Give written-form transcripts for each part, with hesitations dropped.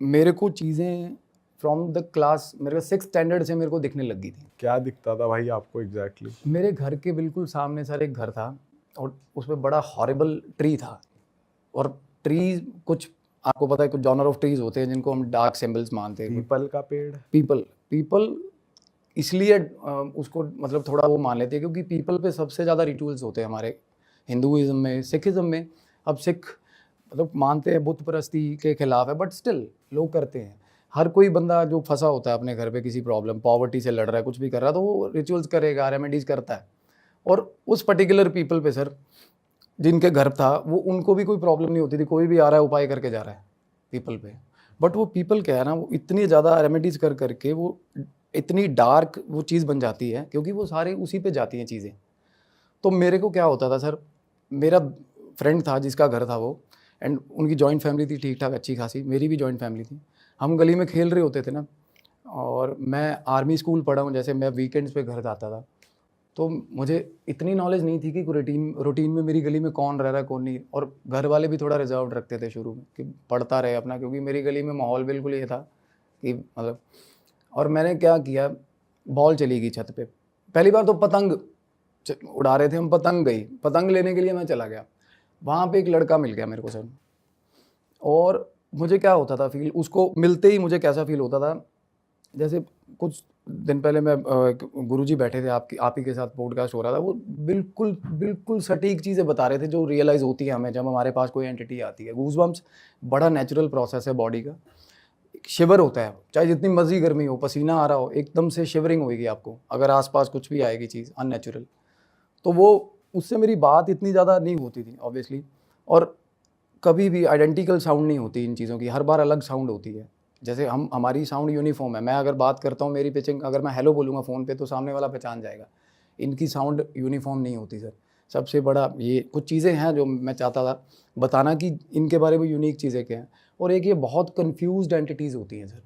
मेरे को चीज़ें फ्रॉम द क्लास मेरे 6th स्टैंडर्ड से मेरे को दिखने लग गई थी। क्या दिखता था भाई आपको एग्जैक्टली? मेरे घर के बिल्कुल सामने सर एक घर था और उसमें बड़ा हॉरिबल ट्री था। और ट्री कुछ आपको पता है कुछ जॉनर ऑफ ट्रीज होते हैं जिनको हम डार्क सिंबल्स मानते हैं। पीपल का पेड़? पीपल पीपल इसलिए उसको मतलब थोड़ा वो मान लेते हैं क्योंकि पीपल पे सबसे ज़्यादा रिचुअल्स होते हैं हमारे हिंदुइज्म में, सिखिज्म में। अब सिख मतलब मानते हैं बुत परस्ती के खिलाफ है, बट स्टिल लोग करते हैं। हर कोई बंदा जो फंसा होता है अपने घर पे किसी प्रॉब्लम, पॉवर्टी से लड़ रहा है, कुछ भी कर रहा है, तो वो रिचुअल्स करेगा, रेमेडीज करता है। और उस पर्टिकुलर पीपल पे सर जिनके घर था वो उनको भी कोई प्रॉब्लम नहीं होती थी, कोई भी आ रहा है उपाय करके जा रहा है पीपल पे। बट वो पीपल क्या है ना, वो इतनी ज़्यादा रेमेडीज कर करके वो इतनी डार्क वो चीज़ बन जाती है क्योंकि वो सारे उसी पे जाती हैं चीज़ें। तो मेरे को क्या होता था सर, मेरा फ्रेंड था जिसका घर था वो, एंड उनकी जॉइंट फैमिली थी ठीक ठाक अच्छी खासी, मेरी भी जॉइंट फैमिली थी। हम गली में खेल रहे होते थे ना, और मैं आर्मी स्कूल पढ़ा हूँ, जैसे मैं वीकेंड्स पे घर जाता था, तो मुझे इतनी नॉलेज नहीं थी कि रूटीन में मेरी गली में कौन रह रहा है कौन नहीं। और घर वाले भी थोड़ा रिजर्व रखते थे शुरू में कि पढ़ता रहे अपना, क्योंकि मेरी गली में माहौल बिल्कुल ये था कि मतलब। और मैंने क्या किया, बॉल चली गई छत पे। पहली बार तो पतंग उड़ा रहे थे हम, पतंग गई, पतंग लेने के लिए मैं चला गया, वहाँ पे एक लड़का मिल गया मेरे को सर। और मुझे क्या होता था फील, उसको मिलते ही मुझे कैसा फील होता था, जैसे कुछ दिन पहले मैं गुरुजी बैठे थे आप ही के साथ पॉडकास्ट हो रहा था, वो बिल्कुल बिल्कुल सटीक चीज़ें बता रहे थे जो रियलाइज़ होती है हमें जब हमारे पास कोई एंटिटी आती है। गूज़बम्प्स बड़ा नेचुरल प्रोसेस है बॉडी का, शिवर होता है, चाहे जितनी मर्जी गर्मी हो, पसीना आ रहा हो, एकदम से शिवरिंग होगी आपको अगर आसपास कुछ भी आएगी चीज़ अननेचुरल। तो वो उससे मेरी बात इतनी ज़्यादा नहीं होती थी ऑब्वियसली, और कभी भी आइडेंटिकल साउंड नहीं होती इन चीज़ों की, हर बार अलग साउंड होती है। जैसे हमारी साउंड यूनिफॉर्म है, मैं अगर बात करता हूँ मेरी पिचिंग, अगर मैं हेलो बोलूँगा फ़ोन पे तो सामने वाला पहचान जाएगा। इनकी साउंड यूनिफॉर्म नहीं होती सर। सबसे बड़ा ये कुछ चीज़ें हैं जो मैं चाहता था बताना कि इनके बारे में यूनिक चीज़ें क्या हैं। और एक ये बहुत कन्फ्यूज्ड एंटिटीज़ होती हैं सर,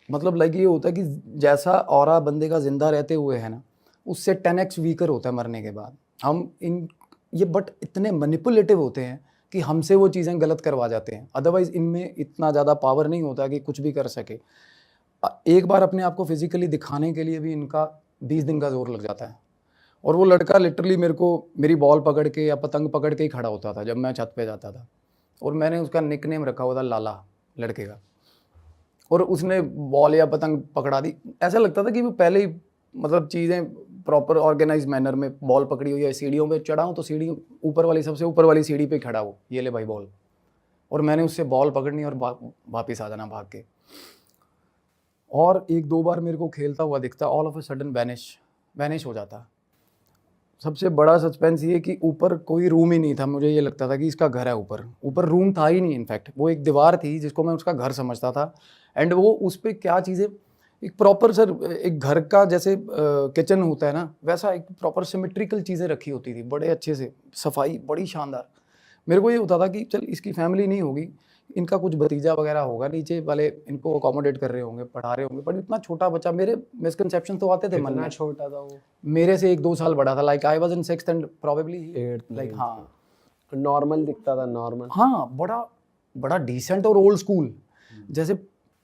मतलब लाइक ये होता है कि जैसा ऑरा बंदे का जिंदा रहते हुए है ना, उससे 10x वीकर होता है मरने के बाद। हम इन ये बट इतने मैनिपुलेटिव होते हैं कि हमसे वो चीज़ें गलत करवा जाते हैं, अदरवाइज इनमें इतना ज़्यादा पावर नहीं होता कि कुछ भी कर सके। एक बार अपने आप को फिजिकली दिखाने के लिए भी इनका 20 दिन का जोर लग जाता है। और वो लड़का लिटरली मेरे को मेरी बॉल पकड़ के या पतंग पकड़ के ही खड़ा होता था जब मैं छत पे जाता था, और मैंने उसका निकनेम रखा हुआ था लाला, लड़के का। और उसने बॉल या पतंग पकड़ा दी, ऐसा लगता था कि वो पहले ही मतलब चीज़ें प्रॉपर ऑर्गेनाइज मैनर में बॉल पकड़ी हुई है, सीढ़ियों पे चढ़ा हूँ तो सीढ़ी ऊपर वाली सबसे ऊपर वाली सीढ़ी पे खड़ा हो, ये ले भाई बॉल, और मैंने उससे बॉल पकड़नी और वापस आ जाना भाग के। और एक दो बार मेरे को खेलता हुआ दिखता, all of a sudden vanish हो जाता। सबसे बड़ा सस्पेंस ये कि ऊपर कोई रूम ही नहीं था, मुझे ये लगता था कि इसका घर है, ऊपर ऊपर रूम था ही नहीं, इनफैक्ट वो एक दीवार थी जिसको मैं उसका घर समझता था। एंड वो उस पर क्या चीज़ें, एक प्रॉपर सर एक घर का जैसे किचन होता है ना, वैसा एक प्रॉपर सिमेट्रिकल चीज़ें रखी होती थी बड़े अच्छे से, सफाई बड़ी शानदार। मेरे को ये होता था कि चल इसकी फैमिली नहीं होगी, इनका कुछ भतीजा वगैरह होगा, नीचे वाले इनको अकोमोडेट कर रहे होंगे, पढ़ा रहे होंगे, बट इतना छोटा बच्चा, मेरे मिसकंसेप्शन तो आते थे मन में। छोटा था वो? मेरे से 1-2 साल बड़ा था, like I was in 6th and probably 8th like, हाँ नॉर्मल दिखता था, नॉर्मल। हाँ, बड़ा बड़ा डिसेंट और ओल्ड स्कूल। जैसे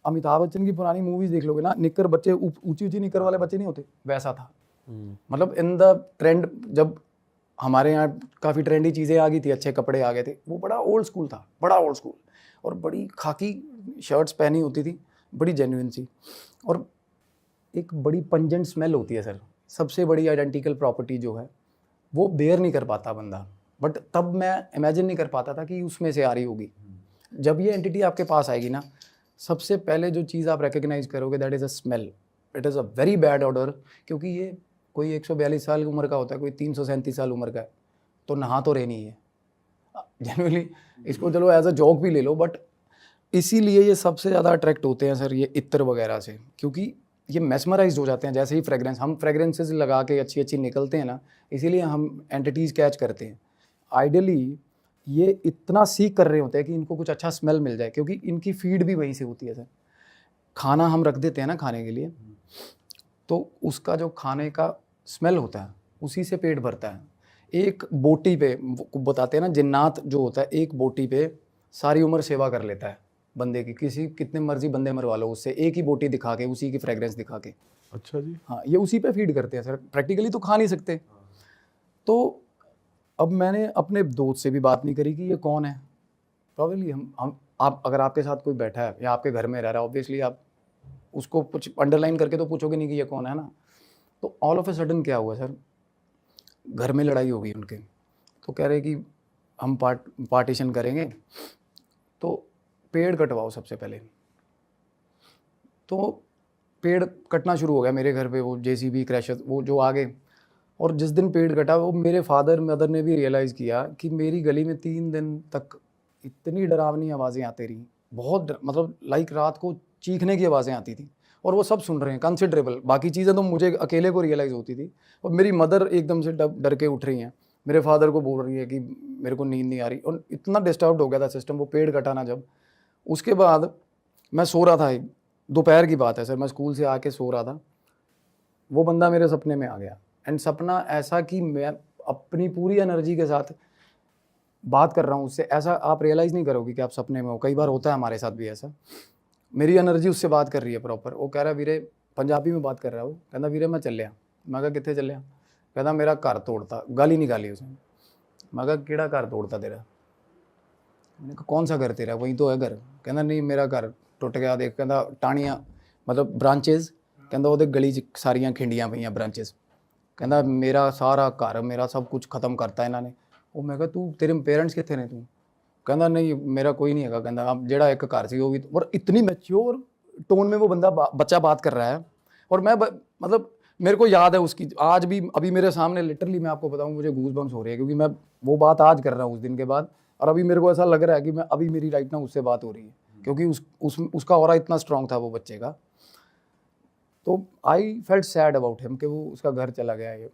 अमिताभ बच्चन की पुरानी मूवीज देख लोगे ना, निक्कर बच्चे ऊंची ऊंची निक्कर वाले बच्चे नहीं होते, वैसा था। मतलब इन द ट्रेंड, जब हमारे यहाँ काफ़ी ट्रेंडी चीज़ें आ गई थी, अच्छे कपड़े आ गए थे, वो बड़ा ओल्ड स्कूल था, बड़ा ओल्ड स्कूल। और बड़ी खाकी शर्ट्स पहनी होती थी, बड़ी जेन्युइन सी, और एक बड़ी पंजेंट स्मेल होती है सर। सबसे बड़ी आइडेंटिकल प्रॉपर्टी जो है वो बेयर नहीं कर पाता बंदा, बट तब मैं इमेजिन नहीं कर पाता था कि उसमें से आ रही होगी। जब ये एंटिटी आपके पास आएगी ना, सबसे पहले जो चीज़ आप रिकग्नाइज करोगे that is a smell. It is a very bad order, क्योंकि ये कोई 142 साल की उम्र का होता है, कोई 337 साल उम्र का है, तो नहा तो रहे नहीं है जनरली। इसको चलो एज अ जॉक भी ले लो, बट इसीलिए ये सबसे ज़्यादा अट्रैक्ट होते हैं सर ये इत्र वगैरह से, क्योंकि ये मेस्मराइज हो जाते हैं। जैसे ही फ्रेग्रेंस, हम फ्रेग्रेंसेस लगा के अच्छी अच्छी निकलते हैं ना, इसीलिए हम एंटिटीज़ कैच करते हैं। आइडियली ये इतना सीख कर रहे होते हैं कि इनको कुछ अच्छा स्मेल मिल जाए, क्योंकि इनकी फीड भी वहीं से होती है सर। खाना हम रख देते हैं ना खाने के लिए, तो उसका जो खाने का स्मेल होता है उसी से पेट भरता है। एक बोटी पे बताते हैं ना, जिन्नात जो होता है एक बोटी पे सारी उम्र सेवा कर लेता है, बंदे की, किसी कितने मर्जी बंदे मरवा लो उससे, एक ही बोटी दिखा के, उसी की फ्रेग्रेंस दिखा के। अच्छा जी। हाँ, ये उसी पे फीड करते हैं सर, प्रैक्टिकली तो खा नहीं सकते। तो अब मैंने अपने दोस्त से भी बात नहीं करी कि ये कौन है। प्रॉब्लली हम आप अगर आपके साथ कोई बैठा है या आपके घर में रह रहा है, ऑब्वियसली आप उसको कुछ अंडरलाइन करके तो पूछोगे नहीं कि ये कौन है ना। तो ऑल ऑफ ए सडन क्या हुआ सर, घर में लड़ाई हो गई उनके। तो कह रहे कि हम पार्टीशन करेंगे, तो पेड़ कटवाओ सबसे पहले। तो पेड़ कटना शुरू हो गया मेरे घर पे, वो जेसीबी क्रैशर वो जो आ गए। और जिस दिन पेड़ कटा, वो मेरे फादर मदर ने भी रियलाइज़ किया कि मेरी गली में 3 दिन तक इतनी डरावनी आवाज़ें आती रही, बहुत मतलब लाइक रात को चीखने की आवाज़ें आती थी, और वो सब सुन रहे हैं कंसिडरेबल। बाकी चीज़ें तो मुझे अकेले को रियलाइज़ होती थी, और मेरी मदर एकदम से डर के उठ रही हैं, मेरे फादर को बोल रही है कि मेरे को नींद नहीं आ रही, और इतना डिस्टर्ब हो गया था सिस्टम वो पेड़ कटाना जब। उसके बाद मैं सो रहा था, दोपहर की बात है सर, मैं स्कूल से आके सो रहा था, वो बंदा मेरे सपने में आ गया। एंड सपना ऐसा कि मैं अपनी पूरी एनर्जी के साथ बात कर रहा हूँ उससे, ऐसा आप रियलाइज़ नहीं करोगे कि आप सपने में हो। कई बार होता है हमारे साथ भी ऐसा, मेरी एनर्जी उससे बात कर रही है प्रॉपर। वो कह रहा है वीरे, पंजाबी में बात कर रहा है वो, कहना वीरे मैं चलिया। मैं कहा कितने चलिया? कहना मेरा घर तोड़ता, गाली निकाली उसने। मैं कहा किहड़ा घर तोड़ता तेरा? मैंने कहा कौन सा घर तेरा, वही तो है घर। कहना नहीं मेरा घर टुट गया, देख कहना टाणियाँ मतलब ब्रांचेज, कहना वो गली च सारियां खिंडियां पईयां ब्रांचेज। कहना मेरा सारा घर मेरा सब कुछ खत्म करता इन्होंने। वो मैं कहा तू तेरे पेरेंट्स कितने ने तू? कहना नहीं मेरा कोई नहीं है। कहना अब जेड़ा एक घर सी वो भी। और इतनी मैच्योर टोन में वो बच्चा बात कर रहा है, और मैं मतलब मेरे को याद है उसकी आज भी, अभी मेरे सामने लिटरली मैं आपको बताऊं मुझे गूज बम्स हो रही है, क्योंकि मैं वो बात आज कर रहा हूँ उस दिन के बाद, और अभी मेरे को ऐसा लग रहा है कि मैं अभी मेरी राइट ना उससे बात हो रही है, क्योंकि उसका ऑरा इतना स्ट्रांग था वो बच्चे का। तो I felt sad about him कि वो उसका घर चला गया ये।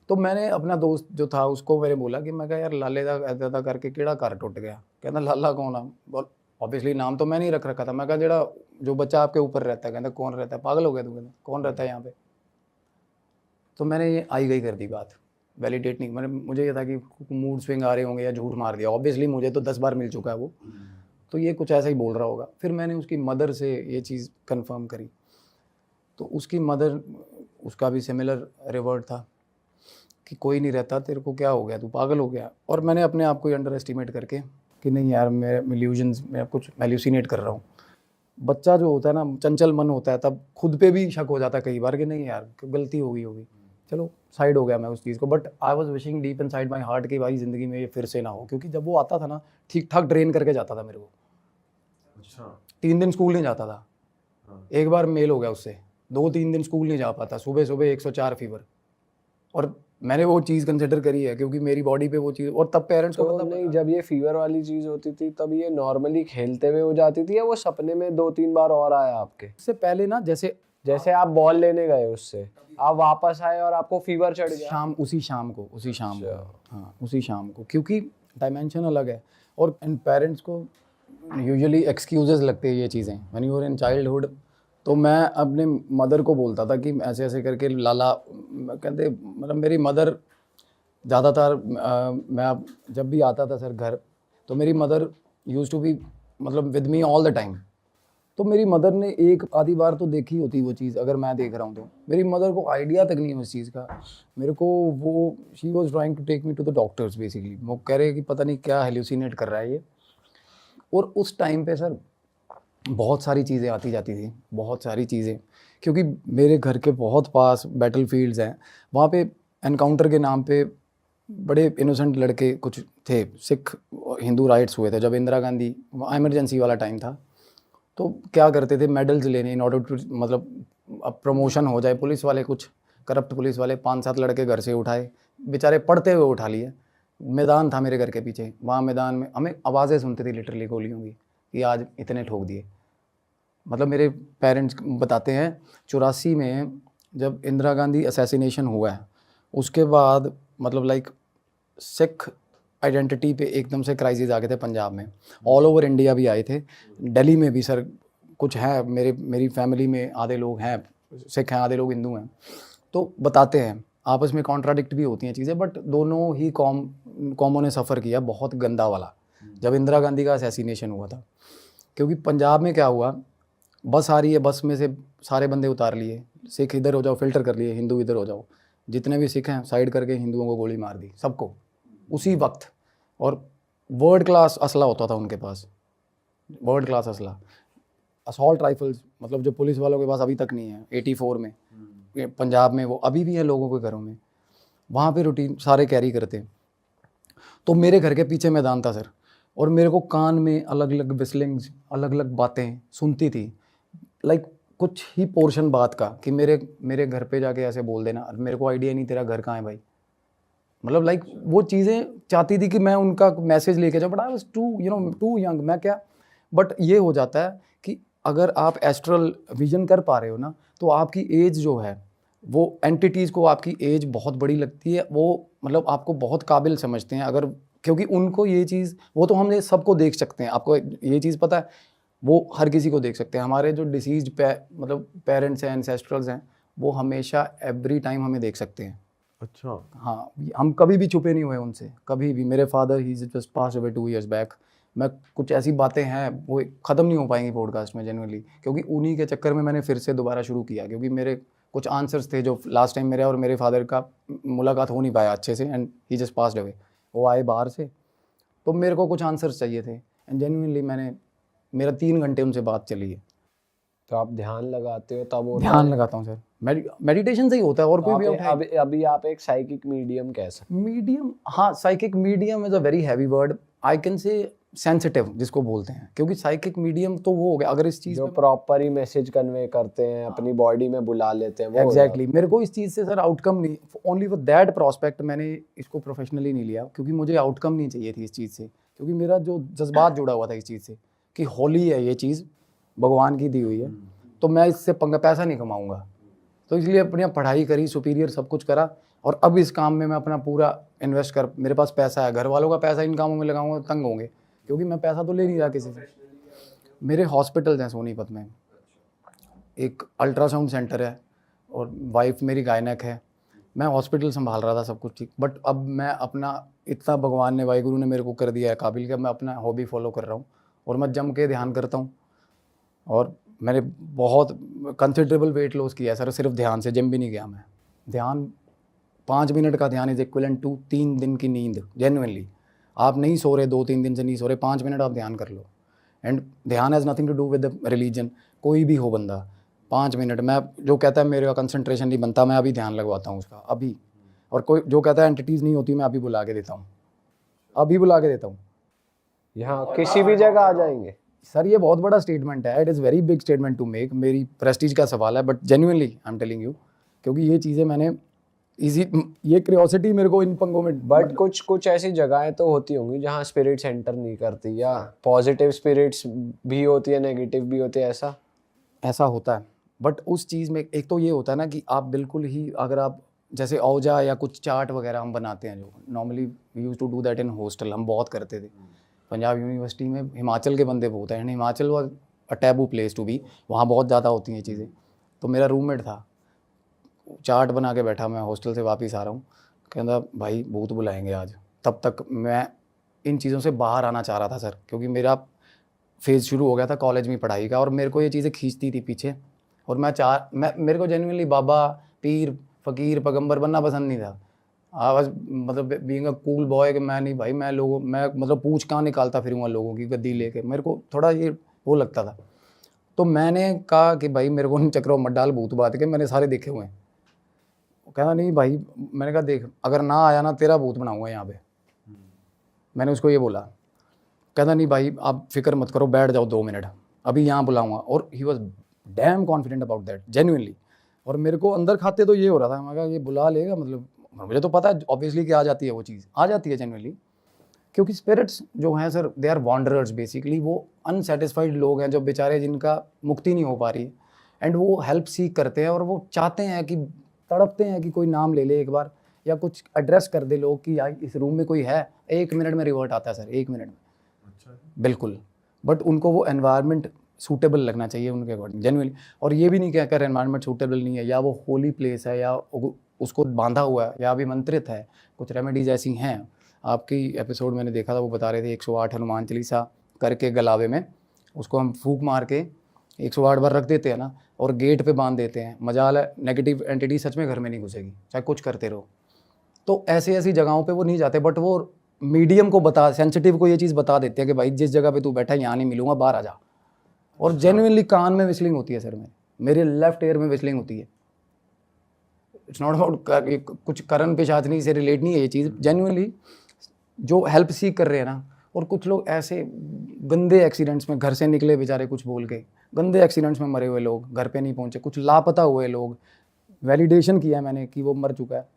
तो मैंने अपना दोस्त जो था उसको मैंने बोला कि मैं कहा यार लाले दा ऐदा करके केड़ा घर टुट गया? कहना लाला कौन है? बोल ऑब्वियसली नाम तो मैं नहीं रख रखा था। मैं कहा जेड़ा जो बच्चा आपके ऊपर रहता है। कहना कौन रहता है? पागल हो गया तू? कहना कौन रहता है यहाँ पे? तो मैंने ये आई गई कर दी बात, वैलिडेट नहीं। मैंने मुझे ये था कि मूड स्विंग आ रहे होंगे या झूठ मार दिया, ऑब्वियसली मुझे तो 10 बार मिल चुका है वो, तो ये कुछ ऐसा ही बोल रहा होगा। फिर मैंने उसकी मदर से ये चीज़ कंफर्म करी, तो उसकी मदर, उसका भी सिमिलर रिवर्ट था कि कोई नहीं रहता, तेरे को क्या हो गया, तू पागल हो गया। और मैंने अपने आप को ही अंडर एस्टिमेट करके कि नहीं यार मैं इल्यूजन्स में कुछ एल्यूसिनेट कर रहा हूँ। बच्चा जो होता है ना, चंचल मन होता है, तब खुद पे भी शक हो जाता है कई बार कि नहीं यार गलती हो गई होगी। चलो साइड हो गया मैं उस चीज़ को, but I was wishing deep in side my heart कि भाई ज़िंदगी में ये फिर से ना हो, क्योंकि जब वो आता था ना ठीक ठाक ड्रेन करके जाता था मेरे को। अच्छा। 3 दिन स्कूल नहीं जाता था, एक बार मेल हो गया उससे, 2-3 दिन स्कूल नहीं जा पाता, सुबह सुबह 104 फीवर। और मैंने वो चीज़ कंसिडर करी है क्योंकि मेरी बॉडी पे वो चीज़, और तब पेरेंट्स को तो पता नहीं, जब ये फीवर वाली चीज होती थी तब ये नॉर्मली खेलते हुए हो जाती थी या वो सपने में 2-3 बार और आया आपके? इससे पहले ना, जैसे आप बॉल लेने गए उससे, आप वापस आए और आपको फीवर चढ़ गया? उसी शाम को हाँ उसी शाम को, क्योंकि डायमेंशन अलग है। और इन पेरेंट्स को यूजुअली एक्सक्यूजेस लगते हैं ये चीज़ें when you are in childhood. तो मैं अपने मदर को बोलता था कि ऐसे ऐसे करके लाला, कहते मतलब मेरी मदर ज़्यादातर मैं जब भी आता था सर घर, तो मेरी मदर यूज़ टू बी मतलब with me all the time. तो मेरी मदर ने एक आधी बार तो देखी होती वो चीज़, अगर मैं देख रहा हूँ तो मेरी मदर को आइडिया तक नहीं है उस चीज़ का। मेरे को वो she was trying to take me to the doctors basically, वो कह रहे कि पता नहीं क्या हेल्यूसिनेट कर रहा है ये। और उस टाइम पे सर बहुत सारी चीज़ें आती जाती थी, बहुत सारी चीज़ें, क्योंकि मेरे घर के बहुत पास बैटल फील्ड्स हैं। वहाँ पे एनकाउंटर के नाम पे बड़े इनोसेंट लड़के कुछ थे, सिख हिंदू राइट्स हुए थे जब इंदिरा गांधी इमरजेंसी वाला टाइम था। तो क्या करते थे, मेडल्स लेने इन ऑर्डर टू, मतलब अब प्रमोशन हो जाए, पुलिस वाले कुछ करप्ट पुलिस वाले 5-7 लड़के घर से उठाए, बेचारे पढ़ते हुए उठा लिए। मैदान था मेरे घर के पीछे, वहाँ मैदान में हमें आवाज़ें सुनती थी लिटरली गोलियों की कि आज इतने ठोक दिए। मतलब मेरे पेरेंट्स बताते हैं 84 में जब इंदिरा गांधी असैसिनेशन हुआ है, उसके बाद मतलब लाइक सिख आइडेंटिटी पे एकदम से क्राइसिस आ गए थे पंजाब में, ऑल ओवर इंडिया भी आए थे, दिल्ली में भी सर कुछ है, मेरी फैमिली में आधे लोग हैं सिख हैं, आधे लोग हिंदू हैं। तो बताते हैं आपस में कॉन्ट्राडिक्ट भी होती हैं चीज़ें, बट दोनों ही कॉमों ने सफ़र किया बहुत गंदा वाला जब इंदिरा गांधी का असैसिनेशन हुआ था। क्योंकि पंजाब में क्या हुआ, बस आ रही है, बस में से सारे बंदे उतार लिए, सिख इधर हो जाओ फिल्टर कर लिए, हिंदू इधर हो जाओ, जितने भी सिख हैं साइड करके हिंदुओं को गोली मार दी सबको उसी वक्त। और वर्ल्ड क्लास असला होता था उनके पास, वर्ल्ड क्लास असला, असॉल्ट राइफल्स, मतलब जो पुलिस वालों के पास अभी तक नहीं है। 84 में ये पंजाब में वो अभी भी हैं लोगों के घरों में, वहाँ पे रूटीन सारे कैरी करते हैं। तो मेरे घर के पीछे मैदान था सर, और मेरे को कान में अलग अलग विस्लिंग्स, अलग अलग बातें सुनती थी, लाइक कुछ ही पोर्शन बात का कि मेरे घर पे जाके ऐसे बोल देना, मेरे को आइडिया नहीं तेरा घर कहाँ है भाई, मतलब लाइक वो चीज़ें चाहती थी कि मैं उनका मैसेज लेके जाऊँ, but I was too young, मैं क्या। बट ये हो जाता है कि अगर आप एस्ट्रल विजन कर पा रहे हो ना, तो आपकी एज जो है वो एंटिटीज़ को आपकी एज बहुत बड़ी लगती है, वो मतलब आपको बहुत काबिल समझते हैं, अगर क्योंकि उनको ये चीज़, वो तो हमने सबको देख सकते हैं, आपको ये चीज़ पता है, वो हर किसी को देख सकते हैं। हमारे जो डिसीज्ड मतलब पेरेंट्स हैं, एंसेस्ट्रल्स हैं, वो हमेशा एवरी टाइम हमें देख सकते हैं। अच्छा। हाँ, हम कभी भी छुपे नहीं हुए उनसे, कभी भी। मेरे father he just pass away 2 years back. मैं कुछ ऐसी बातें हैं वो ख़त्म नहीं हो पाएंगी पॉडकास्ट में जेन्युइनली, क्योंकि उन्हीं के चक्कर में मैंने फिर से दोबारा शुरू किया, क्योंकि मेरे कुछ आंसर्स थे जो लास्ट टाइम मेरे और मेरे फादर का मुलाकात हो नहीं पाया अच्छे से, and he just passed away. वो आए बाहर से, तो मेरे को कुछ आंसर्स चाहिए थे, एंड जेन्युइनली मेरा 3 घंटे उनसे बात चली है। तो आप ध्यान लगाते हो तब होता ध्यान है? लगाता हूँ सर, मेडिटेशन से ही होता है, और तो कोई आप भी उठाए। अभी आप एक साइकिक मीडियम कह सकते मीडियम, हाँ, psychic medium is a very heavy word, I can say sensitive जिसको बोलते हैं, क्योंकि साइकिक मीडियम तो वो हो गया अगर इस हो, चीज़ जो प्रॉपर ही मैसेज कन्वे करते हैं, अपनी बॉडी में बुला लेते हैं, वो हो एग्जैक्टली मेरे को इस चीज़ से सर आउटकम नहीं, ओनली फॉर दैट प्रोस्पेक्ट मैंने इसको प्रोफेशनली नहीं लिया, क्योंकि मुझे आउटकम नहीं चाहिए थी इस चीज़ से, क्योंकि मेरा जो जज्बात जुड़ा हुआ था इस चीज़ से कि होली है ये चीज़, भगवान की दी हुई है, तो मैं इससे पैसा नहीं कमाऊँगा। तो इसलिए अपनी पढ़ाई करी, सुपीरियर सब कुछ करा, और अब इस काम में मैं अपना पूरा इन्वेस्ट कर, मेरे पास पैसा है, घर वालों का पैसा इन कामों में लगाऊंगा तो तंग होंगे, क्योंकि मैं पैसा तो ले नहीं रहा किसी से। मेरे हॉस्पिटल्स हैं सोनीपत में, एक अल्ट्रासाउंड सेंटर है, और वाइफ मेरी गायनक है, मैं हॉस्पिटल संभाल रहा था सब कुछ ठीक। बट अब मैं अपना, इतना भगवान ने, वाहिगुरु ने मेरे को कर दिया है काबिल कि मैं अपना हॉबी फॉलो कर रहा हूँ, और मैं जम के ध्यान करता हूँ। और मैंने बहुत कंसिडरेबल वेट लॉस किया है सर, सिर्फ ध्यान से, जिम भी नहीं गया मैं। ध्यान 5 मिनट का ध्यान इज इक्विवेलेंट टू 3 दिन की नींद, जेन्युइनली। आप नहीं सो रहे, 2-3 दिन से नहीं सो रहे, 5 मिनट आप ध्यान कर लो। एंड ध्यान has nothing to do with the religion, कोई भी हो बंदा, 5 मिनट, मैं जो कहता है मेरा कंसंट्रेशन नहीं बनता, मैं अभी ध्यान लगवाता हूँ उसका अभी। और कोई जो कहता है एंटिटीज़ नहीं होती, मैं अभी बुला के देता हूँ, अभी बुला के देता हूँ। यहाँ किसी भी जगह आ जाएंगे? सर ये बहुत बड़ा स्टेटमेंट है, it is very big statement to make, मेरी प्रेस्टीज का सवाल है, but genuinely I am telling you, क्योंकि ये चीज़ें मैंने ये क्यूरियोसिटी मेरे को इन पंगों में। बट कुछ ऐसी जगहें तो होती होंगी जहाँ स्पिरिट सेंटर नहीं करती, या पॉजिटिव स्पिरिट्स भी होती है, नेगेटिव भी होती है, ऐसा होता है, बट उस चीज़ में एक तो ये होता है ना कि आप बिल्कुल ही, अगर आप जैसे औजा या कुछ चार्ट वगैरह हम बनाते हैं, जो normally we use to do that in hostel, हम बहुत करते थे पंजाब यूनिवर्सिटी में। हिमाचल के बंदे बहुत हैं, Himachal was a taboo place to be, वहाँ बहुत ज़्यादा होती हैं चीज़ें। तो मेरा रूममेट था, चार्ट बना के बैठा, मैं हॉस्टल से वापस आ रहा हूँ, कहता भाई भूत बुलाएंगे आज। तब तक मैं इन चीज़ों से बाहर आना चाह रहा था सर, क्योंकि मेरा फेज़ शुरू हो गया था कॉलेज में पढ़ाई का, और मेरे को ये चीज़ें खींचती थी पीछे, और मेरे को जेन्युइनली बाबा, पीर, फ़कीर, पैगंबर बनना पसंद नहीं था। बस मतलब बीइंग अ कूल बॉय कि मैं नहीं भाई, मैं मतलब पूछ कहाँ निकालता फिरूँगा लोगों की गद्दी लेके, मेरे को थोड़ा ये वो लगता था। तो मैंने कहा कि भाई मेरे को इन चक्रों मत डाल भूत बात के, मैंने सारे देखे हुए हैं। वो कहना नहीं भाई, मैंने कहा देख अगर ना आया ना, तेरा भूत बनाऊंगा यहाँ पे, मैंने उसको ये बोला। कहता नहीं भाई आप फिक्र मत करो, बैठ जाओ 2 मिनट, अभी यहाँ बुलाऊंगा। और he was damn confident about that genuinely. और मेरे को अंदर खाते तो ये हो रहा था, मैं कहा ये बुला लेगा, मतलब मुझे तो पता है ऑब्वियसली कि आ जाती है, वो चीज़ आ जाती है जेन्युइनली, क्योंकि स्पिरिट्स जो हैं sir, they are wanderers basically. वो अनसेटिस्फाइड लोग हैं जो बेचारे, जिनका मुक्ति नहीं हो पा रही, एंड वो हेल्प सीख करते हैं, और वो चाहते हैं कि, तड़पते हैं कि कोई नाम ले ले एक बार, या कुछ एड्रेस कर दे लोग कि यार इस रूम में कोई है। 1 मिनट में रिवर्ट आता है सर, 1 मिनट में। अच्छा, बिल्कुल। बट उनको वो एनवायरनमेंट सूटेबल लगना चाहिए उनके अकॉर्डिंग जेन्युइनली। और ये भी नहीं कहकर एनवायरनमेंट सूटेबल नहीं है, या वो होली प्लेस है, या उसको बांधा हुआ है, या अभिमंत्रित है। कुछ रेमेडीज ऐसी हैं, आपकी एपिसोड मैंने देखा था, वो बता रहे थे 108 हनुमान चालीसा करके गलावे में उसको हम फूंक मार के 108 बार रख देते हैं ना, और गेट पे बांध देते हैं, मजाल है नेगेटिव एंटिटी सच में घर में नहीं घुसेगी, चाहे कुछ करते रहो। तो ऐसी ऐसी जगहों पे वो नहीं जाते, बट वो मीडियम को बता, सेंसिटिव को ये चीज़ बता देते हैं कि भाई जिस जगह पे तू बैठा है यहाँ नहीं मिलूंगा, बाहर आ जा। और जेन्युइनली कान में विस्लिंग होती है सर, में मेरे लेफ्ट ईयर में विस्लिंग होती है। इट्स नॉट अबाउट कुछ करण पिशाचनी से रिलेट नहीं है ये चीज़, जेन्युइनली जो हेल्प सीख कर रहे हैं ना। और कुछ लोग ऐसे गंदे एक्सीडेंट्स में घर से निकले बेचारे कुछ बोल के, गंदे एक्सीडेंट्स में मरे हुए लोग, घर पे नहीं पहुंचे, कुछ लापता हुए लोग, वैलिडेशन किया है मैंने कि वो मर चुका है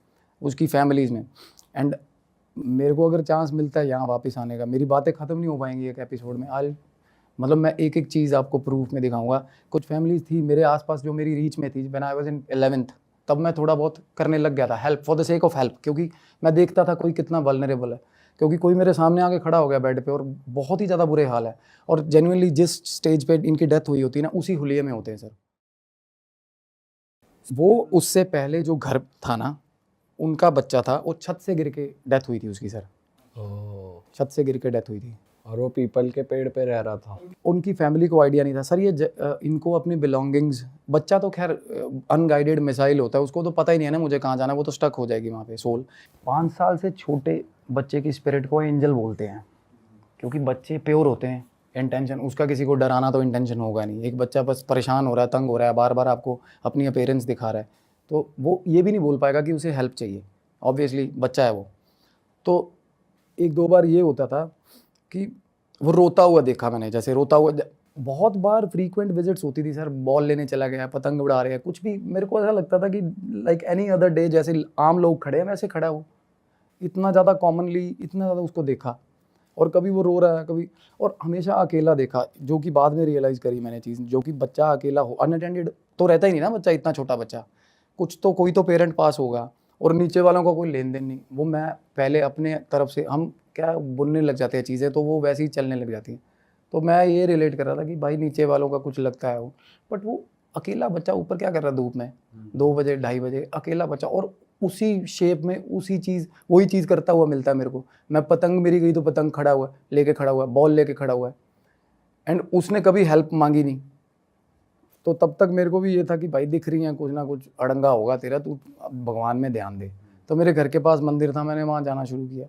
उसकी फैमिलीज़ में। एंड मेरे को अगर चांस मिलता है यहाँ वापस आने का, मेरी बातें ख़त्म नहीं हो पाएंगी एक एपिसोड में। आज मतलब मैं एक एक चीज़ आपको प्रूफ में दिखाऊंगा। कुछ फैमिलीज थी मेरे आसपास जो मेरी रीच में थी, when I was in 11th, तब मैं थोड़ा बहुत करने लग गया था help for the sake of help, क्योंकि मैं देखता था कोई कितना वल्नरेबल है। क्योंकि कोई मेरे सामने आके खड़ा हो गया बेड पे और बहुत ही ज़्यादा बुरे हाल है, और जेन्युइनली जिस स्टेज पे इनकी डेथ हुई होती है ना, उसी हुलिये में होते हैं सर। वो उससे पहले जो घर था ना, उनका बच्चा था, वो छत से गिर के डेथ हुई थी उसकी सर, छत से गिर के डेथ हुई थी। और वो पीपल के पेड़ पे रह रहा था। उनकी फैमिली को आइडिया नहीं था सर, ये इनको अपनी बिलोंगिंग्स, बच्चा तो खैर अनगाइडेड मिसाइल होता है, उसको तो पता ही नहीं है ना मुझे कहाँ जाना, वो तो स्टक हो जाएगी वहाँ पे सोल। 5 साल से छोटे बच्चे की स्पिरिट को एंजल बोलते हैं, क्योंकि बच्चे प्योर होते हैं। इंटेंशन उसका किसी को डराना तो इंटेंशन होगा नहीं। एक बच्चा बस परेशान हो रहा है, तंग हो रहा है, बार बार आपको अपनी अपीयरेंस दिखा रहा है, तो वो ये भी नहीं बोल पाएगा कि उसे हेल्प चाहिए, ऑब्वियसली बच्चा है वो। तो 1-2 बार ये होता था कि वो रोता हुआ देखा मैंने, जैसे रोता हुआ बहुत बार फ्रीक्वेंट विजिट्स होती थी सर, बॉल लेने चला गया, पतंग उड़ा रहे हैं, कुछ भी। मेरे को ऐसा लगता था कि लाइक एनी अदर डे, जैसे आम लोग खड़े हैं वैसे खड़ा हो, इतना ज़्यादा कॉमनली, इतना ज़्यादा उसको देखा। और कभी वो रो रहा है, कभी, और हमेशा अकेला देखा, जो कि बाद में रियलाइज़ करी मैंने चीज़, जो कि बच्चा अकेला हो, अनअटेंडेड तो रहता ही नहीं ना बच्चा, इतना छोटा बच्चा, कुछ तो कोई तो पेरेंट पास होगा, और नीचे वालों का कोई लेन देन नहीं। वो मैं पहले अपने तरफ से, हम क्या बुनने लग जाते हैं चीज़ें, तो वो वैसे ही चलने लग जाती हैं। तो मैं ये रिलेट कर रहा था कि भाई नीचे वालों का कुछ लगता है वो, बट वो अकेला बच्चा ऊपर क्या कर रहा है धूप में, 2 बजे 2:30 बजे, अकेला बच्चा, और उसी शेप में उसी चीज़, वही चीज़ करता हुआ मिलता है मेरे को। मैं पतंग मेरी गई तो पतंग खड़ा हुआ है, लेके खड़ा हुआ है, बॉल लेके खड़ा हुआ है, एंड उसने कभी हेल्प मांगी नहीं। तो तब तक मेरे को भी ये था कि भाई दिख रही है, कुछ ना कुछ अड़ंगा होगा तेरा, तू भगवान में ध्यान दे। तो मेरे घर के पास मंदिर था, मैंने वहाँ जाना शुरू किया।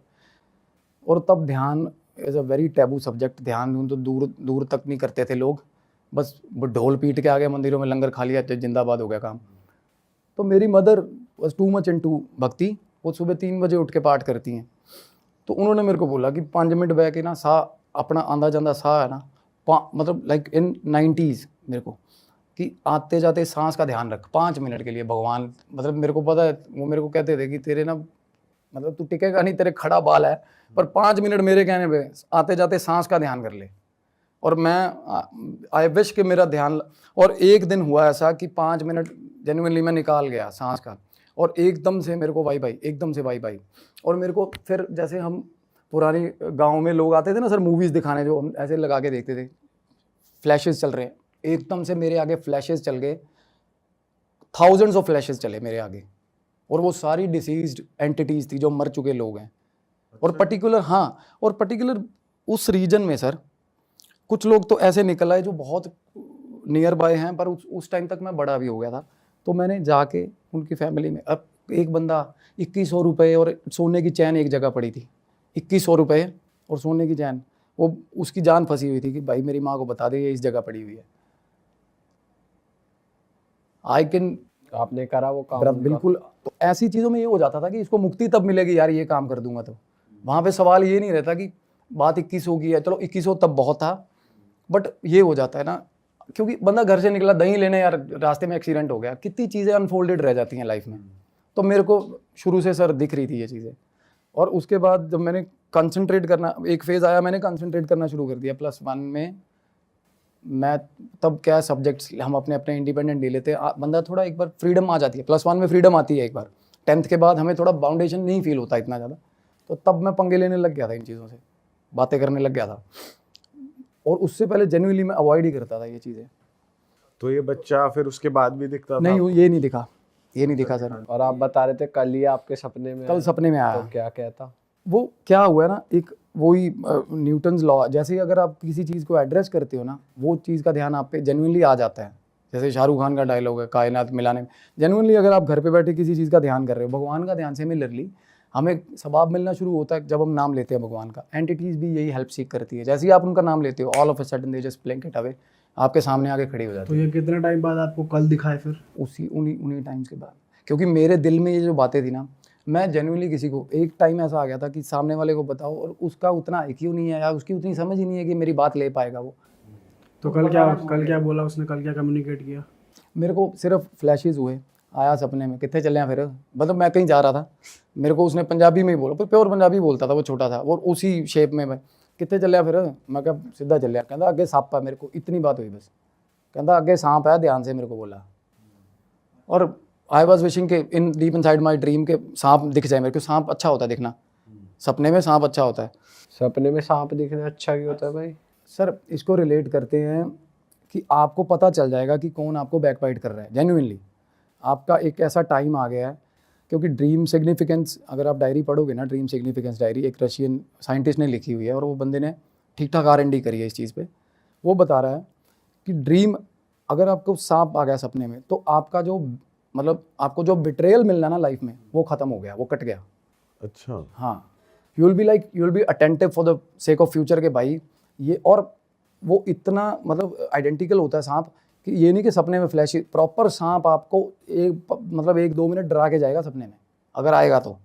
और तब ध्यान is a very taboo subject. ध्यान तो दूर दूर तक नहीं करते थे लोग, बस ढोल पीट के आ गए मंदिरों में, लंगर खा लिया, जिंदाबाद हो गया काम। तो मेरी mother was too much into भक्ति, वो सुबह 3 बजे उठ के पाठ करती हैं। तो उन्होंने मेरे को बोला कि 5 मिनट बैठ के ना सा अपना आंदा जांदा सा है ना, मतलब लाइक इन 90s मेरे को, कि आते जाते सांस का ध्यान रख 5 मिनट के लिए भगवान। मतलब मेरे को पता है, वो मेरे को कहते थे कि तेरे ना, मतलब तू टिकेगा नहीं, तेरे खड़ा बाल है, पर 5 मिनट मेरे कहने पे आते जाते सांस का ध्यान कर ले। और मैं आई विश कि मेरा ध्यान, और एक दिन हुआ ऐसा कि 5 मिनट जेन्युइनली मैं निकाल गया सांस का, और एकदम से मेरे को वाई भाई, एकदम से वाई भाई। और मेरे को फिर, जैसे हम पुरानी गांव में लोग आते थे ना सर मूवीज़ दिखाने, जो हम ऐसे लगा के देखते थे, फ्लैशेस चल रहे हैं, एकदम से मेरे आगे फ्लैशेस चल गए, थाउजेंड्स ऑफ फ्लैशेस चले मेरे आगे, और वो सारी डिसीज्ड एंटिटीज़ थी जो मर चुके लोग हैं। और पर्टिकुलर, हाँ, और पर्टिकुलर उस रीजन में सर कुछ लोग तो ऐसे निकल आए जो बहुत नियर बाय हैं, पर उस टाइम तक मैं बड़ा भी हो गया था। तो मैंने जाके उनकी फैमिली में, अब एक बंदा 2100 रुपये और सोने की चैन एक जगह पड़ी थी, 2100 रुपये और सोने की चैन, वो उसकी जान फंसी हुई थी कि भाई मेरी माँ को बता दे ये इस जगह पड़ी हुई है। आई कैन, आपने करा वो काम उनका? बिल्कुल। तो ऐसी चीज़ों में ये हो जाता था कि इसको मुक्ति तब मिलेगी यार ये काम कर दूंगा। तो वहाँ पे सवाल ये नहीं रहता कि बात 2100 की है, चलो 2100 तब बहुत था, बट ये हो जाता है ना, क्योंकि बंदा घर से निकला दही लेने, यार रास्ते में एक्सीडेंट हो गया, कितनी चीज़ें अनफोल्डेड रह जाती हैं लाइफ में। तो मेरे को शुरू से सर दिख रही थी ये चीज़ें। और उसके बाद जब मैंने कंसंट्रेट करना, एक फेज़ आया, मैंने कंसंट्रेट करना शुरू कर दिया +1 में। मैं तब क्या सब्जेक्ट्स हम अपने अपने इंडिपेंडेंट ले लेते हैं, बंदा थोड़ा एक बार फ्रीडम आ जाती है, +1 में फ्रीडम आती है एक बार। 10th के बाद हमें थोड़ा बाउंडेशन नहीं फील होता इतना ज़्यादा, तो तब मैं पंगे लेने लग गया था इन चीज़ों से, बातें करने लग गया था। और उससे पहले जेन्युइनली मैं अवॉइड ही करता था ये चीज़ें। तो ये बच्चा फिर उसके बाद भी दिखता था? नहीं, ये नहीं दिखा, ये नहीं दिखा सर। और आप बता रहे थे कल ही आपके सपने में कल सपने में आया। तो क्या कहता? वो क्या हुआ ना, एक वही न्यूटन्स लॉ, जैसे ही अगर आप किसी चीज़ को एड्रेस करते हो ना, वो चीज़ का ध्यान आप पे जेन्युइनली आ जाता है। जैसे शाहरुख खान का डायलॉग है कायनात मिलाने में, जेन्युइनली अगर आप घर पे बैठे किसी चीज़ का ध्यान कर रहे हो, भगवान का ध्यान, सिमिलरली हमें सवाब मिलना शुरू होता है जब हम नाम लेते हैं भगवान का। एंटिटीज़ भी यही हेल्प सीख करती है, जैसे ही आप उनका नाम लेते हो, all of a sudden they just blink it away, आपके सामने आके खड़ी हो जाती तो है ये कितने टाइम बाद आपको कल दिखाए फिर? उसी उन्हीं उन्हीं टाइम्स के बाद। क्योंकि मेरे दिल में ये जो बातें थी ना, मैं जेन्युइनली किसी को, एक टाइम ऐसा आ गया था कि सामने वाले को बताओ और उसका उतना IQ नहीं है या उसकी उतनी समझ ही नहीं है कि मेरी बात ले पाएगा वो। तो कल क्या बोला उसने, कल क्या कम्युनिकेट किया? मेरे को सिर्फ फ्लैशेस हुए, आया सपने में, कितने चले हैं फिर, मतलब मैं कहीं जा रहा था, मेरे को उसने पंजाबी में ही बोला, प्योर पंजाबी बोलता था, वो छोटा था और उसी शेप में, मैं कितने चले फिर, मैं क्या सीधा चलिया, कहता अगे सांप है, मेरे को इतनी बात हुई बस, कहता अगे सांप है ध्यान से, मेरे को बोला। और आई वॉज विशिंग के इन deep in side my dream के सांप दिख जाए मेरे को। सांप अच्छा होता है दिखना, सपने में सांप अच्छा होता है। सपने में सांप दिखना अच्छा क्यों होता है भाई? सर इसको रिलेट करते हैं कि आपको पता चल जाएगा कि कौन आपको बैकबाइट कर रहा है, जेन्युइनली आपका एक ऐसा टाइम आ गया है। क्योंकि ड्रीम सिग्निफिकेंस, अगर आप डायरी पढ़ोगे ना, ड्रीम सिग्निफिकेंस डायरी एक रशियन साइंटिस्ट ने लिखी हुई है और वो बंदे ने ठीक ठाक R&D करी है इस चीज़ पे। वो बता रहा है कि ड्रीम, अगर आपको सांप आ गया सपने में, तो आपका जो मतलब आपको जो बिट्रेयल मिलना ना लाइफ में, वो ख़त्म हो गया, वो कट गया। अच्छा। हाँ, you will be attentive for the sake of future के भाई ये। और वो इतना मतलब आइडेंटिकल होता है सांप कि ये नहीं कि सपने में फ्लैश, प्रॉपर सांप आपको मतलब 1-2 मिनट डरा के जाएगा सपने में, अगर आएगा तो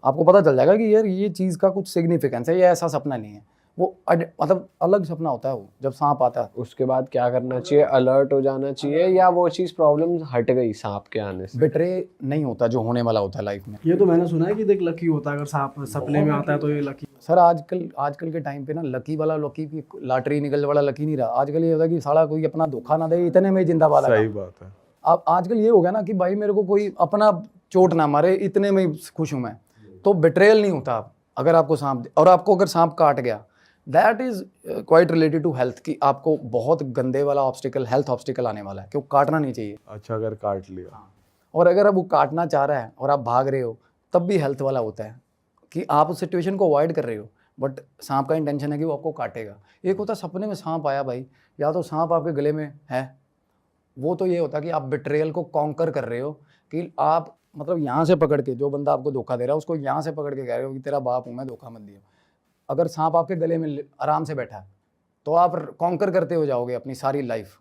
आपको पता चल जाएगा कि यार ये चीज़ का कुछ सिग्निफिकेंस है, ये ऐसा सपना नहीं है, वो मतलब अलग सपना होता है वो जब सांप आता है। उसके बाद क्या करना चाहिए? अलर्ट हो जाना चाहिए या वो चीज़ प्रॉब्लम हट गई सांप के आने से? बिट्रे नहीं होता जो होने वाला होता है लाइफ में। ये तो मैंने सुना है कि देख लकी होता है, अगर सांप सपने में आता है तो ये लकी। सर आजकल के टाइम पे ना लकी वाला, लकी की लॉटरी निकलने वाला लकी नहीं रहा। आजकल ये होता है कि साला कोई अपना धोखा ना दे, इतने में ही जिंदाबाद है। सही बात है। अब आजकल ये हो गया ना कि भाई मेरे को कोई अपना चोट ना मारे, इतने में ही खुश हूँ मैं, तो बिट्रेयल नहीं होता। अगर आपको सांप, और आपको अगर सांप काट गया, that is quite related to health, कि आपको बहुत गंदे वाला ऑब्स्टिकल, हेल्थ ऑब्स्टिकल आने वाला है, क्यों काटना नहीं चाहिए। अच्छा, अगर काट लिया। और अगर अब वो काटना चाह रहा है और आप भाग रहे हो, तब भी हेल्थ वाला होता है कि आप उस सिचुएशन को अवॉइड कर रहे हो, बट सांप का इंटेंशन है कि वो आपको काटेगा। एक होता है सपने में सांप आया भाई, या तो सांप आपके गले में है, वो तो ये होता है कि आप बिट्रेयल को कॉन्कर कर रहे हो, कि आप मतलब यहाँ से पकड़ के, जो बंदा आपको धोखा दे रहा है उसको यहाँ से पकड़ के कह रहे हो कि तेरा बाप हूँ मैं, धोखा मत दियो। अगर सांप आपके गले में आराम से बैठा है तो आप कॉन्कर करते हो जाओगे अपनी सारी लाइफ।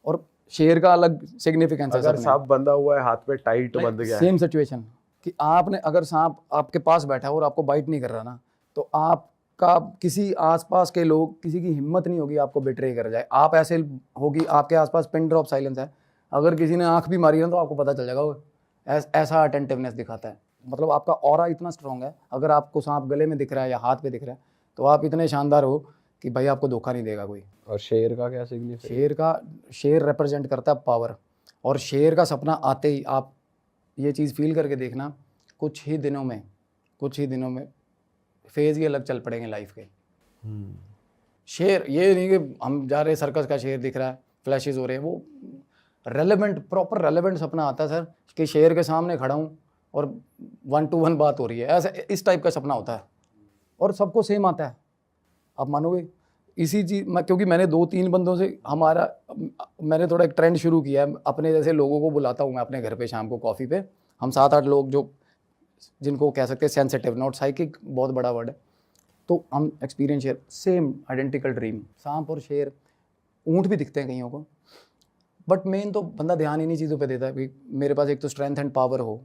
और शेर का अलग सिग्निफिकेंस है। अगर सांप बंधा हुआ है हाथ पे, टाइट बंध गया है, सेम सिचुएशन कि आपने, अगर सांप आपके पास बैठा है और आपको बाइट नहीं कर रहा ना, तो आपका किसी आसपास के लोग, किसी की हिम्मत नहीं होगी आपको बिट्रे कर जाए। आप ऐसे होगी, आपके आसपास पिन ड्रॉप साइलेंस है, अगर किसी ने आंख भी मारी है तो आपको पता चल जाएगा। वो ऐसा अटेंटिवनेस दिखाता है, मतलब आपका ऑरा इतना स्ट्रॉन्ग है। अगर आपको सांप गले में दिख रहा है या हाथ पे दिख रहा है, तो आप इतने शानदार हो कि भाई आपको धोखा नहीं देगा कोई। और शेर का क्या सिग्निफिकेंस? शेर रिप्रेजेंट करता है पावर। और शेर का सपना आते ही आप ये चीज़ फील करके देखना, कुछ ही दिनों में फेज ही अलग चल पड़ेंगे लाइफ के। शेर ये नहीं कि हम जा रहे सर्कस का शेर दिख रहा है, फ्लैशेस हो रहे हैं, वो रेलेवेंट, प्रॉपर रेलेवेंट सपना आता है सर, कि शेर के सामने खड़ा हूँ और 1-to-1 बात हो रही है, ऐसा इस टाइप का सपना होता है। और सबको सेम आता है, आप मानोगे। इसी चीज़ मैं, क्योंकि मैंने 2-3 बंदों से मैंने थोड़ा एक ट्रेंड शुरू किया है, अपने जैसे लोगों को बुलाता हूँ मैं अपने घर पे शाम को कॉफ़ी पे। हम 7-8 लोग, जो जिनको कह सकते हैं सेंसिटिव, नॉट साइकिक, बहुत बड़ा वर्ड है, तो हम experience share, same identical dream. सांप और शेर, ऊँट भी दिखते हैं कईयों को, बट मेन तो बंदा ध्यान इन्हीं चीज़ों पे देता है कि मेरे पास एक तो स्ट्रेंथ एंड पावर हो।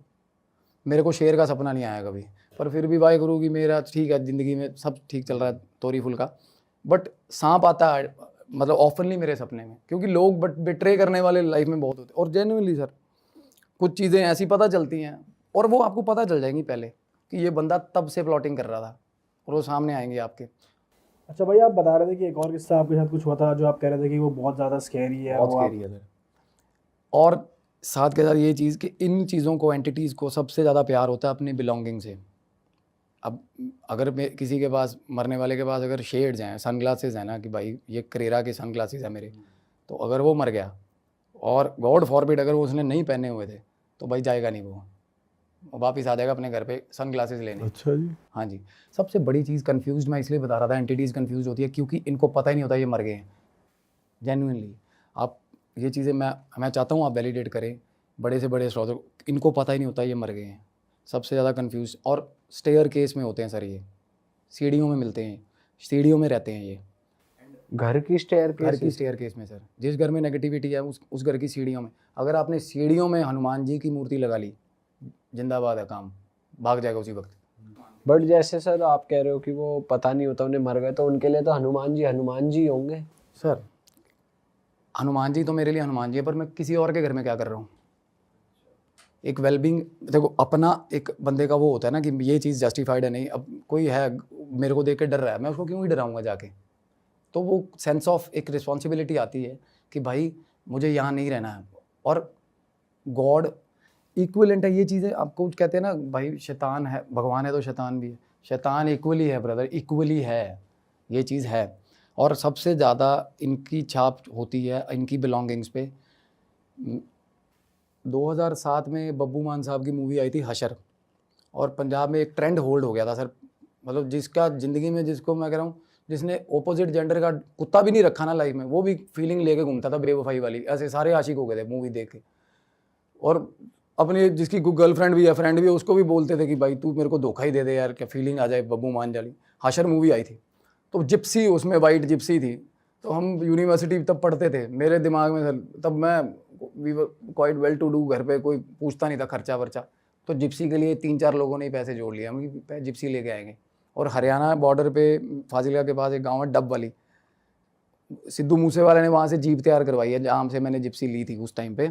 मेरे को शेर का सपना नहीं आया कभी, पर फिर भी वाहे गुरु की मेरा ठीक है, ज़िंदगी में सब ठीक चल रहा है, तोरी फुल का। बट सांप आता है मतलब ऑफनली मेरे सपने में, क्योंकि लोग बट बिट्रे करने वाले लाइफ में बहुत होते हैं। और जेन्युइनली सर कुछ चीज़ें ऐसी पता चलती हैं, और वो आपको पता चल जाएंगी पहले कि ये बंदा तब से प्लॉटिंग कर रहा था, और वो सामने आएंगे आपके। अच्छा भाई, आप बता रहे थे कि एक और किस्सा आपके साथ कुछ हुआ था, जो आप कह रहे थे कि वो बहुत ज़्यादा स्कैरी है। बहुत स्कैरी है सर। और साथ के साथ ये चीज़ कि इन चीज़ों को, एंटिटीज़ को सबसे ज़्यादा प्यार होता है अपनी बिलोंगिंग से। अब अगर किसी के पास, मरने वाले के पास अगर शेड्स हैं, सनग्लासेस हैं ना, कि भाई ये करेरा के सनग्लासेस हैं मेरे, तो अगर वो मर गया, और गॉड फॉरबिड अगर वो उसने नहीं पहने हुए थे, तो भाई जाएगा नहीं वो। वो वापस आ जाएगा अपने घर पे सन ग्लासेस लेने। अच्छा जी। हाँ जी। सबसे बड़ी चीज़ कंफ्यूज मैं इसलिए बता रहा था, एंटिटीज़ कंफ्यूज होती है क्योंकि इनको पता ही नहीं होता ये मर गए हैं। जेन्युइनली आप ये चीज़ें मैं चाहता हूँ आप वैलिडेट करें, बड़े से बड़े एस्ट्रोलॉजर, इनको पता ही नहीं होता ये मर गए हैं। सबसे ज़्यादा कंफ्यूज और स्टेयर केस में होते हैं सर, ये सीढ़ियों में मिलते हैं, सीढ़ियों में रहते हैं ये, घर की स्टेयर घर की स्टेयर केस में सर। जिस घर में नेगेटिविटी है उस घर की सीढ़ियों में, अगर आपने सीढ़ियों में हनुमान जी की मूर्ति लगा ली, जिंदाबाद है, काम भाग जाएगा उसी वक्त। बट जैसे सर आप कह रहे हो कि वो पता नहीं होता उन्हें मर गए, तो उनके लिए तो हनुमान जी होंगे। सर हनुमान जी तो मेरे लिए हनुमान जी है, पर मैं किसी और के घर में क्या कर रहा हूँ। एक वेलबींग देखो, अपना एक बंदे का वो होता है ना कि ये चीज़ जस्टिफाइड है नहीं। अब कोई है मेरे को देख के डर रहा है, मैं उसको क्यों ही डराऊंगा जाके। तो वो सेंस ऑफ एक रिस्पॉन्सिबिलिटी आती है कि भाई मुझे यहाँ नहीं रहना है। और गॉड इक्विवेलेंट है, ये चीज़ें आपको कहते हैं ना भाई, शैतान है, भगवान है तो शैतान भी है। शैतान इक्वली है ब्रदर, इक्वली है, ये चीज़ है। और सबसे ज़्यादा इनकी छाप होती है इनकी बिलोंगिंग्स पे। 2007 में बब्बू मान साहब की मूवी आई थी हशर, और पंजाब में एक ट्रेंड होल्ड हो गया था सर। मतलब जिसका ज़िंदगी में, जिसको मैं कह रहा हूँ, जिसने ऑपोजिट जेंडर का कुत्ता भी नहीं रखा ना लाइफ में, वो भी फीलिंग लेके घूमता था बेवफाई वाली। ऐसे सारे आशिक हो गए थे मूवी देख के। और अपनी जिसकी गर्लफ्रेंड भी है, फ्रेंड भी है, उसको भी बोलते थे कि भाई तू मेरे को धोखा ही दे दे यार, क्या फीलिंग आ जाए बब्बू मान जाली। हशर मूवी आई थी, तो जिप्सी उसमें वाइट जिप्सी थी। तो हम यूनिवर्सिटी तब पढ़ते थे, मेरे दिमाग में सर तब मैं we were quite well to do, घर पे कोई पूछता नहीं था खर्चा वर्चा। तो जिप्सी के लिए 3-4 लोगों ने ही पैसे जोड़ लिया, हम कि जिप्सी लेके आएंगे। और हरियाणा बॉर्डर पे फाजिलका के पास एक गांव है डब वाली, सिद्धू मूसेवाले ने वहाँ से जीप तैयार करवाई है जहाँ से मैंने जिप्सी ली थी उस टाइम पे।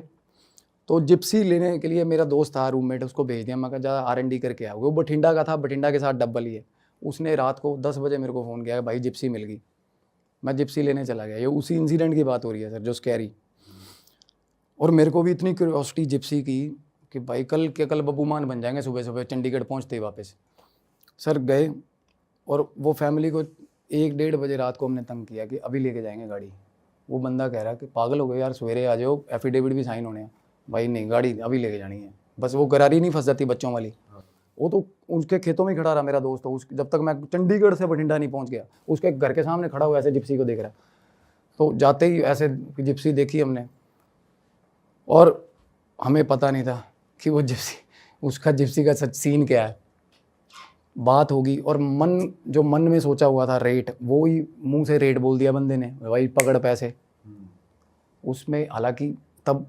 तो जिप्सी लेने के लिए मेरा दोस्त था रूममेट, उसको भेज दिया। मैं कहा जा R&D करके आओगे। वो बठिंडा का था, बठिंडा के साथ डब वाली है। उसने रात को 10 बजे मेरे को फ़ोन किया, भाई जिप्सी मिल गई। मैं जिप्सी लेने चला गया। ये उसी इंसिडेंट की बात हो रही है सर, जो स्कैरी। और मेरे को भी इतनी क्यूरियोसिटी जिप्सी की कि भाई कल बब्बू मान बन जाएंगे। सुबह सुबह चंडीगढ़ पहुंचते ही वापस सर गए, और वो फैमिली को 1-1:30 बजे रात को हमने तंग किया कि अभी लेके जाएंगे गाड़ी। वो बंदा कह रहा है कि पागल हो गए यार, सवेरे आ जाओ, एफिडेविट भी साइन होने हैं। भाई नहीं, गाड़ी अभी लेके जानी है। बस वो गरारी नहीं फंस जाती बच्चों वाली। वो तो उसके खेतों में खड़ा रहा मेरा दोस्त। तो जब तक मैं चंडीगढ़ से बठिंडा नहीं पहुंच गया, उसके घर के सामने खड़ा हुआ ऐसे जिप्सी को देख रहा है। तो जाते ही ऐसे जिप्सी देखी हमने, और हमें पता नहीं था कि वो जिप्सी, उसका जिप्सी का सच सीन क्या है। बात होगी, और जो मन में सोचा हुआ था रेट, वो ही मुंह से रेट बोल दिया बंदे ने, भाई पकड़ पैसे। उसमें हालांकि तब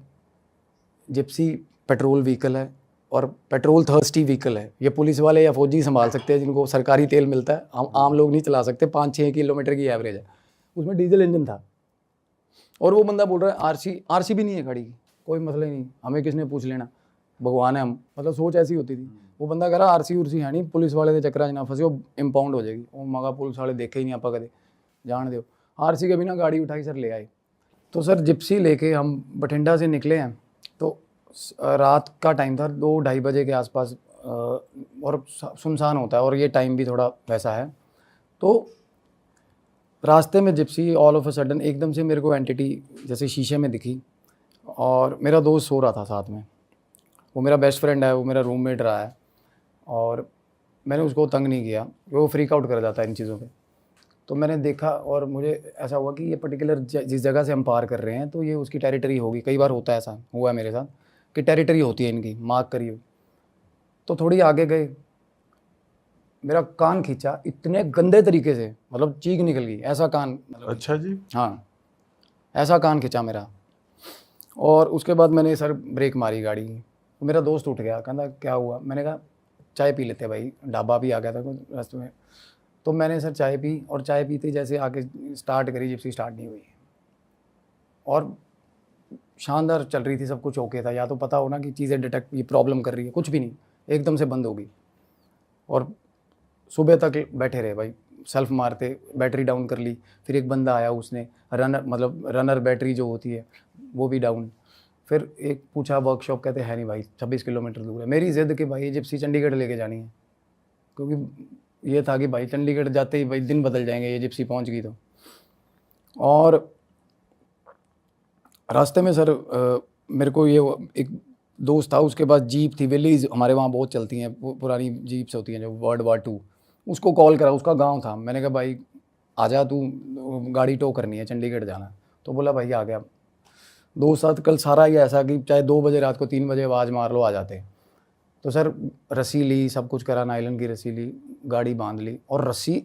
जिप्सी पेट्रोल व्हीकल है और पेट्रोल थर्स्टी व्हीकल है। ये पुलिस वाले या फौजी संभाल सकते हैं जिनको सरकारी तेल मिलता है, हम आम लोग नहीं चला सकते। 5-6 किलोमीटर की एवरेज है। उसमें डीजल इंजन था, और वो बंदा बोल रहा है आरसी भी नहीं है गाड़ी की, कोई मसला ही नहीं, हमें किसने पूछ लेना, भगवान है हम। मतलब सोच ऐसी होती थी। वो बंदा कह रहा आरसी है नहीं, पुलिस वाले के चक्कर ना फंसे, वो इम्पाउंड हो जाएगी। वो मगा पुलिस वाले देखे ही नहीं आप कदे, जान दो। आरसी के बिना गाड़ी उठाई सर ले आए। तो सर जिप्सी लेके हम बठिंडा से निकले हैं। तो रात का टाइम था, 2-2:30 बजे के आसपास, और सुनसान होता है, और ये टाइम भी थोड़ा वैसा है। तो रास्ते में Gypsy all of a sudden एकदम से मेरे को एंटिटी जैसे शीशे में दिखी, और मेरा दोस्त सो रहा था साथ में। वो मेरा बेस्ट फ्रेंड है, वो मेरा रूममेट रहा है, और मैंने उसको तंग नहीं किया, वो फ्रीक आउट कर जाता है इन चीज़ों पे। तो मैंने देखा, और मुझे ऐसा हुआ कि ये पर्टिकुलर जिस जगह से हम पार कर रहे हैं, तो ये उसकी टेरिटरी होगी। कई बार होता है, ऐसा हुआ है मेरे साथ कि टेरिटरी होती है इनकी, मार्क करी हुई। तो थोड़ी आगे गए, मेरा कान खींचा इतने गंदे तरीके से, मतलब चीख निकल गई, ऐसा कान, मतलब अच्छा जी। हाँ ऐसा कान खींचा मेरा। और उसके बाद मैंने सर ब्रेक मारी गाड़ी की। तो मेरा दोस्त उठ गया, कहता क्या हुआ। मैंने कहा चाय पी लेते भाई, ढाबा भी आ गया था रास्ते में। तो मैंने सर चाय पी, और चाय पीते जैसे आके स्टार्ट करी, जिप्सी स्टार्ट नहीं हुई। और शानदार चल रही थी, सब कुछ ओके था। या तो पता हो ना कि चीज़ें डिटेक्ट, ये प्रॉब्लम कर रही है, कुछ भी नहीं, एकदम से बंद हो गई। और सुबह तक बैठे रहे भाई, सेल्फ मारते, बैटरी डाउन कर ली। फिर एक बंदा आया, उसने रनर बैटरी जो होती है वो भी डाउन। फिर एक पूछा वर्कशॉप, कहते हैं नहीं भाई 26 किलोमीटर दूर है। मेरी ज़िद कि भाई जिप्सी चंडीगढ़ लेके जानी है, क्योंकि ये था कि भाई चंडीगढ़ जाते ही भाई दिन बदल जाएंगे, ये जिप्सी पहुंच गई तो। और रास्ते में सर मेरे को ये एक दोस्त था, उसके पास जीप थी, विलीज हमारे वहाँ बहुत चलती हैं, पुरानी जीप्स होती हैं जो World War II। उसको कॉल करा, उसका गांव था। मैंने कहा भाई आजा तू, गाड़ी टो करनी है, चंडीगढ़ जाना है। तो बोला भाई आ गया। दोस्त साथ कल सारा ही ऐसा कि चाहे 2 बजे रात को 3 बजे आवाज़ मार लो आ जाते। तो सर रस्सी ली, सब कुछ करा, नायलन की रस्सी ली, गाड़ी बांध ली, और रस्सी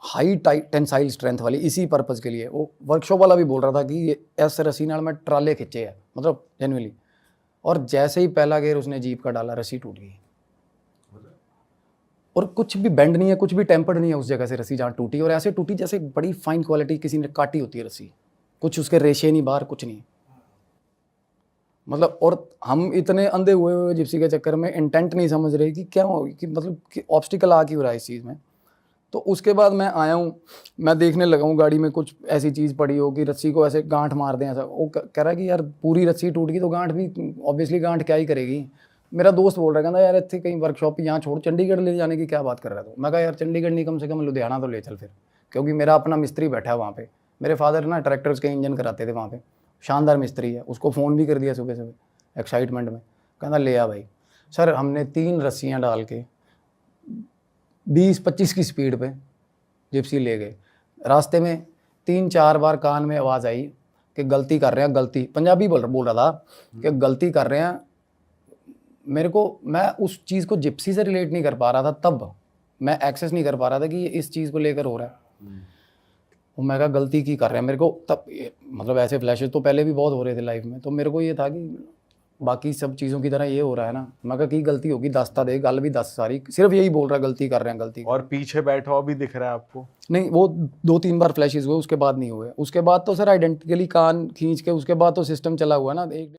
हाई टेंसाइल स्ट्रेंथ वाली, इसी पर्पज़ के लिए। वो वर्कशॉप वाला भी बोल रहा था कि ये ऐसे रस्सी नाल मैं ट्राले खिंचे है, मतलब जेनुअली। और जैसे ही पहला गेयर उसने जीप का डाला, रस्सी टूट गई। और कुछ भी बेंड नहीं है, कुछ भी टेम्पर्ड नहीं है उस जगह से रस्सी जहाँ टूटी, और ऐसे टूटी जैसे बड़ी फाइन क्वालिटी किसी ने काटी होती है रस्सी, कुछ उसके रेशे नहीं बाहर, कुछ नहीं मतलब। और हम इतने अंधे हुए जिप्सी के चक्कर में इंटेंट नहीं समझ रहे कि क्या हो, कि मतलब कि ऑब्स्टिकल आ क्यों रहा है इस चीज़ में। तो उसके बाद मैं आया हूँ, मैं देखने लगा हूँ गाड़ी में कुछ ऐसी चीज़ पड़ी हो कि रस्सी को ऐसे गांठ मार दें ऐसा। वो कह रहा है कि यार पूरी रस्सी टूट गई तो गांठ भी, ऑब्वियसली गांठ क्या ही करेगी। मेरा दोस्त बोल रहा है, कहता यार इतने कहीं वर्कशॉप यहाँ छोड़, चंडीगढ़ ले जाने की क्या बात कर रहा था। मैं कहा यार चंडीगढ़ नहीं, कम से कम लुधियाना तो ले चल फिर, क्योंकि मेरा अपना मिस्त्री बैठा है वहाँ पे। मेरे फादर ना ट्रैक्टर्स के इंजन कराते थे वहाँ पे, शानदार मिस्त्री है। उसको फ़ोन भी कर दिया सुबह सुबह एक्साइटमेंट में, कहना ले आ भाई। सर हमने 3 रस्सियाँ डाल के 20-25 की स्पीड पे जिप्सी ले गए। रास्ते में 3-4 बार कान में आवाज़ आई कि गलती कर रहे हैं, गलती, पंजाबी बोल रहा था कि गलती कर रहे हैं। मेरे को, मैं उस चीज़ को जिप्सी से रिलेट नहीं कर पा रहा था, तब मैं एक्सेस नहीं कर पा रहा था कि ये इस चीज़ को लेकर हो रहा है। वो मैं कहा गलती की कर रहे हैं मेरे को, तब मतलब ऐसे फ्लैशेस तो पहले भी बहुत हो रहे थे लाइफ में। तो मेरे को ये था कि बाकी सब चीज़ों की तरह ये हो रहा है ना। मैं कहा की गलती होगी, दस्ता दे, गल भी 10 सारी, सिर्फ यही बोल रहा है गलती कर रहे हैं, गलती। और पीछे बैठा हुआ भी दिख रहा है आपको? नहीं, वो 2-3 बार फ्लैशेस हुए, उसके बाद नहीं हुए। उसके बाद तो सर आइडेंटिकली कान खींच के, उसके बाद तो सिस्टम चला हुआ ना। एक